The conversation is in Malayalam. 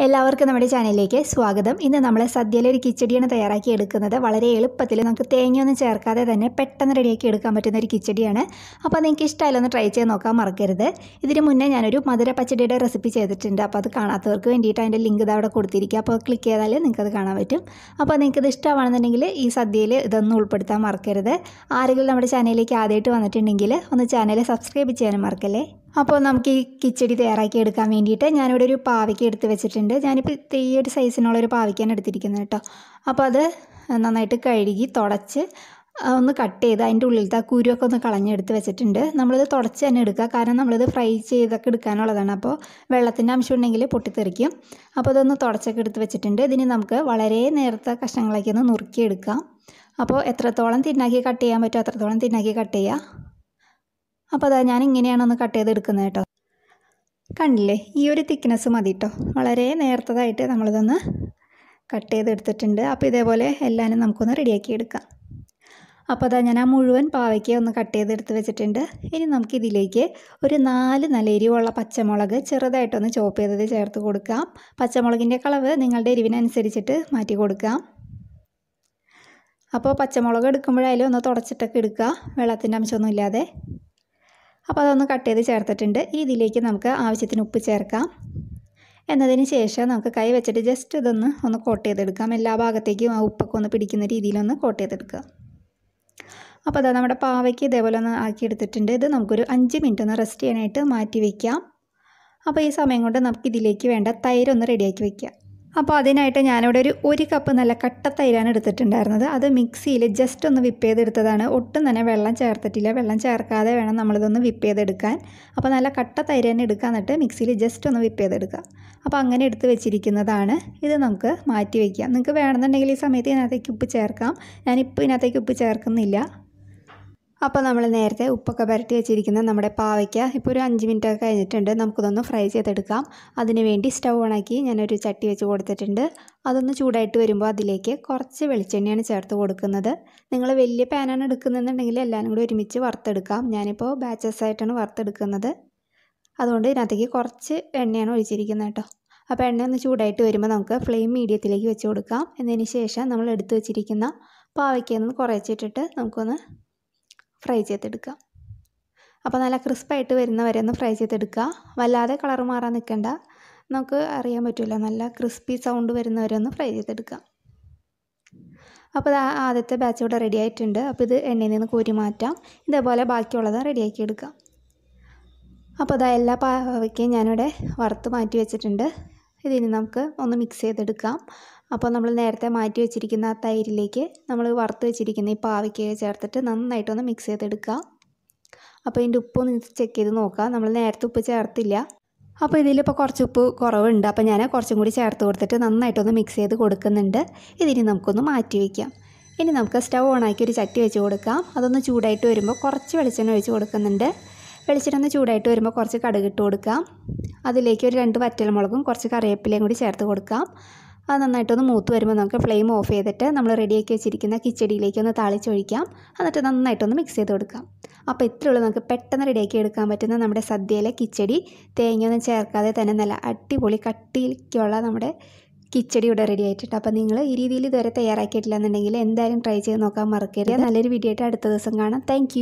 എല്ലാവർക്കും നമ്മുടെ ചാനലിലേക്ക് സ്വാഗതം. ഇന്ന് നമ്മൾ സദ്യയിലെ ഒരു കിച്ചടിയാണ് തയ്യാറാക്കി എടുക്കുന്നത്. വളരെ എളുപ്പത്തിൽ നമുക്ക് തേങ്ങയൊന്നും ചേർക്കാതെ തന്നെ പെട്ടെന്ന് റെഡിയാക്കി എടുക്കാൻ പറ്റുന്ന ഒരു കിച്ചടിയാണ്. അപ്പോൾ നിങ്ങൾക്ക് ഇഷ്ടമായാലൊന്ന് ട്രൈ ചെയ്ത് നോക്കാൻ മറക്കരുത്. ഇതിന് മുന്നേ ഞാനൊരു മധുര പച്ചടിയുടെ റെസിപ്പി ചെയ്തിട്ടുണ്ട്. അപ്പോൾ അത് കാണാത്തവർക്ക് വേണ്ടിയിട്ട് അതിൻ്റെ ലിങ്ക് ഇത് അവിടെ കൊടുത്തിരിക്കുക. അപ്പോൾ ക്ലിക്ക് ചെയ്താൽ നിങ്ങൾക്കത് കാണാൻ പറ്റും. അപ്പോൾ നിങ്ങൾക്കിത് ഇഷ്ടമാണെന്നുണ്ടെങ്കിൽ ഈ സദ്യയിൽ ഇതൊന്നും ഉൾപ്പെടുത്താൻ മറക്കരുത്. ആരെങ്കിലും നമ്മുടെ ചാനലിലേക്ക് ആദ്യമായിട്ട് വന്നിട്ടുണ്ടെങ്കിൽ ഒന്ന് ചാനൽ സബ്സ്ക്രൈബ് ചെയ്യാനും മറക്കല്ലേ. അപ്പോൾ നമുക്ക് ഈ കിച്ചടി തയ്യാറാക്കി എടുക്കാൻ വേണ്ടിയിട്ട് ഞാനിവിടെ ഒരു പാവയ്ക്ക എടുത്ത് വെച്ചിട്ടുണ്ട്. ഞാനിപ്പോൾ ഈ ഒരു സൈസിനുള്ളൊരു പാവയ്ക്കാണ് എടുത്തിരിക്കുന്നത് കേട്ടോ. അപ്പോൾ അത് നന്നായിട്ട് കഴുകി തുടച്ച് ഒന്ന് കട്ട് ചെയ്ത് അതിൻ്റെ ഉള്ളിലത്തെ ആ കുരുവൊക്കെ ഒന്ന് കളഞ്ഞെടുത്ത് വെച്ചിട്ടുണ്ട്. നമ്മളിത് തുടച്ച് തന്നെ എടുക്കുക, കാരണം നമ്മളിത് ഫ്രൈ ചെയ്തൊക്കെ എടുക്കാനുള്ളതാണ്. അപ്പോൾ വെള്ളത്തിൻ്റെ അംശം ഉണ്ടെങ്കിൽ പൊട്ടിത്തെറിക്കും. അപ്പോൾ അതൊന്ന് തുടച്ചൊക്കെ എടുത്ത് വെച്ചിട്ടുണ്ട്. ഇതിന് നമുക്ക് വളരെ നേരത്തെ കഷ്ണങ്ങളൊക്കെ ഒന്ന് നുറുക്കിയെടുക്കാം. അപ്പോൾ എത്രത്തോളം തിന്നാക്കി കട്ട് ചെയ്യാൻ പറ്റുമോ അത്രത്തോളം തിന്നാക്കി കട്ട് ചെയ്യുക. അപ്പോൾ അതാ ഞാൻ ഇങ്ങനെയാണ് ഒന്ന് കട്ട് ചെയ്തെടുക്കുന്നത് കേട്ടോ. കണ്ടില്ലേ, ഈ ഒരു തിക്നെസ് മതി കേട്ടോ. വളരെ നേർത്തതായിട്ട് നമ്മളിതൊന്ന് കട്ട് ചെയ്തെടുത്തിട്ടുണ്ട്. അപ്പോൾ ഇതേപോലെ എല്ലാവരും നമുക്കൊന്ന് റെഡിയാക്കി എടുക്കാം. അപ്പോൾ അതാ ഞാൻ ആ മുഴുവൻ പാവയ്ക്ക ഒന്ന് കട്ട് ചെയ്തെടുത്ത് വെച്ചിട്ടുണ്ട്. ഇനി നമുക്കിതിലേക്ക് ഒരു 4 നല്ല എരിവുള്ള പച്ചമുളക് ചെറുതായിട്ടൊന്ന് ചോപ്പ് ചെയ്തത് ചേർത്ത് കൊടുക്കാം. പച്ചമുളകിൻ്റെ കളവ് നിങ്ങളുടെ എരിവിനനുസരിച്ചിട്ട് മാറ്റി കൊടുക്കാം. അപ്പോൾ പച്ചമുളക് എടുക്കുമ്പോഴായാലും ഒന്ന് തുടച്ചിട്ടൊക്കെ എടുക്കുക, വെള്ളത്തിൻ്റെ അംശമൊന്നും ഇല്ലാതെ. അപ്പോൾ അതൊന്ന് കട്ട് ചെയ്ത് ചേർത്തിട്ടുണ്ട്. ഇതിലേക്ക് നമുക്ക് ആവശ്യത്തിന് ഉപ്പ് ചേർക്കാം. എന്നതിന് ശേഷം നമുക്ക് കൈ വെച്ചിട്ട് ജസ്റ്റ് ഒന്ന് കോട്ട് ചെയ്തെടുക്കാം. എല്ലാ ഭാഗത്തേക്കും ആ ഉപ്പൊക്കെ ഒന്ന് പിടിക്കുന്ന രീതിയിലൊന്ന് കോട്ട് ചെയ്തെടുക്കുക. അപ്പോൾ അതാ നമ്മുടെ പാവയ്ക്ക് ഇതേപോലെ ഒന്ന് ആക്കിയെടുത്തിട്ടുണ്ട്. ഇത് നമുക്കൊരു 5 മിനിറ്റ് ഒന്ന് റെസ്റ്റ് ചെയ്യാനായിട്ട് മാറ്റി വയ്ക്കാം. അപ്പോൾ ഈ സമയം കൊണ്ട് നമുക്ക് ഇതിലേക്ക് വേണ്ട തൈരൊന്ന് റെഡിയാക്കി വയ്ക്കാം. അപ്പോൾ അതിനായിട്ട് ഞാനിവിടെ ഒരു കപ്പ് നല്ല കട്ട തൈരാണ് എടുത്തിട്ടുണ്ടായിരുന്നത്. അത് മിക്സിയിൽ ജസ്റ്റ് ഒന്ന് വിപ്പ് ചെയ്തെടുത്തതാണ്. ഒട്ടും തന്നെ വെള്ളം ചേർത്തിട്ടില്ല. വെള്ളം ചേർക്കാതെ വേണം നമ്മളിതൊന്ന് വിപ്പ് ചെയ്തെടുക്കാൻ. അപ്പോൾ നല്ല കട്ട തൈര് തന്നെ എടുക്കുക, എന്നിട്ട് മിക്സിയിൽ ജസ്റ്റ് ഒന്ന് വിപ്പ് ചെയ്തെടുക്കുക. അപ്പോൾ അങ്ങനെ എടുത്ത് വെച്ചിരിക്കുന്നതാണ്. ഇത് നമുക്ക് മാറ്റി വയ്ക്കാം. നിങ്ങൾക്ക് വേണമെന്നുണ്ടെങ്കിൽ ഈ സമയത്ത് ഇതിനകത്തേക്ക് ഉപ്പ് ചേർക്കാം. ഞാനിപ്പോൾ ഇതിനകത്തേക്ക് ഉപ്പ് ചേർക്കുന്നില്ല. അപ്പോൾ നമ്മൾ നേരത്തെ ഉപ്പൊക്കെ പുരട്ടി വെച്ചിരിക്കുന്ന നമ്മുടെ പാവയ്ക്ക ഇപ്പോൾ ഒരു 5 മിനിറ്റൊക്കെ കഴിഞ്ഞിട്ടുണ്ട്. നമുക്കിതൊന്ന് ഫ്രൈ ചെയ്തെടുക്കാം. അതിന് വേണ്ടി സ്റ്റൗ ഓണാക്കി ഞാനൊരു ചട്ടി വെച്ച് കൊടുത്തിട്ടുണ്ട്. അതൊന്ന് ചൂടായിട്ട് വരുമ്പോൾ അതിലേക്ക് കുറച്ച് വെളിച്ചെണ്ണയാണ് ചേർത്ത് കൊടുക്കുന്നത്. നിങ്ങൾ വലിയ പാനാണ് എടുക്കുന്നതെന്നുണ്ടെങ്കിൽ എല്ലാവരും കൂടി ഒരുമിച്ച് വറുത്തെടുക്കാം. ഞാനിപ്പോൾ ബാച്ചസ് ആയിട്ടാണ് വറുത്തെടുക്കുന്നത്. അതുകൊണ്ട് ഇതിനകത്തേക്ക് കുറച്ച് എണ്ണയാണ് ഒഴിച്ചിരിക്കുന്നത് കേട്ടോ. അപ്പോൾ എണ്ണ ഒന്ന് ചൂടായിട്ട് വരുമ്പോൾ നമുക്ക് ഫ്ലെയിം മീഡിയത്തിലേക്ക് വെച്ച് കൊടുക്കാം. എന്നതിന് ശേഷം നമ്മൾ എടുത്ത് വെച്ചിരിക്കുന്ന പാവയ്ക്കൊന്ന് കുറച്ചിട്ടിട്ട് നമുക്കൊന്ന് ഫ്രൈ ചെയ്തെടുക്കാം. അപ്പോൾ നല്ല ക്രിസ്പായിട്ട് വരുന്നവരെ ഒന്ന് ഫ്രൈ ചെയ്തെടുക്കുക. വല്ലാതെ കളർ മാറാൻ നിൽക്കണ്ട. നമുക്ക് അറിയാൻ പറ്റില്ല, നല്ല ക്രിസ്പി സൗണ്ട് വരുന്നവരെ ഒന്ന് ഫ്രൈ ചെയ്തെടുക്കാം. അപ്പോൾ ആദ്യത്തെ ബാച്ച് ഇവിടെ റെഡി ആയിട്ടുണ്ട്. അപ്പോൾ ഇത് എണ്ണയിൽ നിന്ന് കോരി മാറ്റാം. ഇതേപോലെ ബാക്കിയുള്ളത് റെഡിയാക്കി എടുക്കാം. അപ്പോൾ അതാ എല്ലാ പാവയ്ക്കയും ഞാനിവിടെ വറുത്ത് മാറ്റി വെച്ചിട്ടുണ്ട്. ഇതിന് നമുക്ക് ഒന്ന് മിക്സ് ചെയ്തെടുക്കാം. അപ്പോൾ നമ്മൾ നേരത്തെ മാറ്റി വെച്ചിരിക്കുന്ന ആ തൈരിലേക്ക് നമ്മൾ വറുത്ത് വെച്ചിരിക്കുന്ന ഈ പാവയ്ക്കയെ ചേർത്തിട്ട് നന്നായിട്ടൊന്ന് മിക്സ് ചെയ്തെടുക്കുക. അപ്പോൾ ഇതിൻ്റെ ഉപ്പൊന്ന് ചെക്ക് ചെയ്ത് നോക്കുക. നമ്മൾ നേരത്തെ ഉപ്പ് ചേർത്തില്ല. അപ്പോൾ ഇതിലിപ്പോൾ കുറച്ച് ഉപ്പ് കുറവുണ്ട്. അപ്പോൾ ഞാൻ കുറച്ചും കൂടി ചേർത്ത് കൊടുത്തിട്ട് നന്നായിട്ടൊന്ന് മിക്സ് ചെയ്ത് കൊടുക്കുന്നുണ്ട്. ഇതിന് നമുക്കൊന്ന് മാറ്റി വയ്ക്കാം. ഇനി നമുക്ക് സ്റ്റൗ ഓണാക്കി ഒരു ചട്ടി വെച്ച് കൊടുക്കാം. അതൊന്ന് ചൂടായിട്ട് വരുമ്പോൾ കുറച്ച് വെളിച്ചെണ്ണ ഒഴിച്ച് കൊടുക്കുന്നുണ്ട്. വെളിച്ചെണ്ണ ഒന്ന് ചൂടായിട്ട് വരുമ്പോൾ കുറച്ച് കടുക് ഇട്ട് കൊടുക്കാം. അതിലേക്ക് ഒരു 2 വറ്റൽമുളകും കുറച്ച് കറിവേപ്പിലയും കൂടി ചേർത്ത് കൊടുക്കാം. അത് നന്നായിട്ടൊന്ന് മൂത്ത് വരുമ്പോൾ നമുക്ക് ഫ്ലെയിം ഓഫ് ചെയ്തിട്ട് നമ്മൾ റെഡിയാക്കി വെച്ചിരിക്കുന്ന കിച്ചടിയിലേക്ക് ഒന്ന് താളിച്ചൊഴിക്കാം. എന്നിട്ട് നന്നായിട്ടൊന്ന് മിക്സ് ചെയ്ത് കൊടുക്കാം. അപ്പോൾ ഇത്രയുള്ളൂ നമുക്ക് പെട്ടെന്ന് റെഡിയാക്കി എടുക്കാൻ പറ്റുന്ന നമ്മുടെ സദ്യയിലെ കിച്ചടി. തേങ്ങയൊന്നും ചേർക്കാതെ തന്നെ നല്ല അടിപൊളി കട്ടിക്കുള്ള നമ്മുടെ കിച്ചടി ഇവിടെ റെഡി ആയിട്ടുണ്ട്. അപ്പോൾ നിങ്ങൾ ഈ രീതിയിൽ ഇതുവരെ തയ്യാറാക്കിയിട്ടില്ല എന്നുണ്ടെങ്കിൽ എന്തായാലും ട്രൈ ചെയ്ത് നോക്കാൻ മറക്കരുത്. നല്ലൊരു വീഡിയോ ആയിട്ട് അടുത്ത ദിവസം കാണാം. താങ്ക്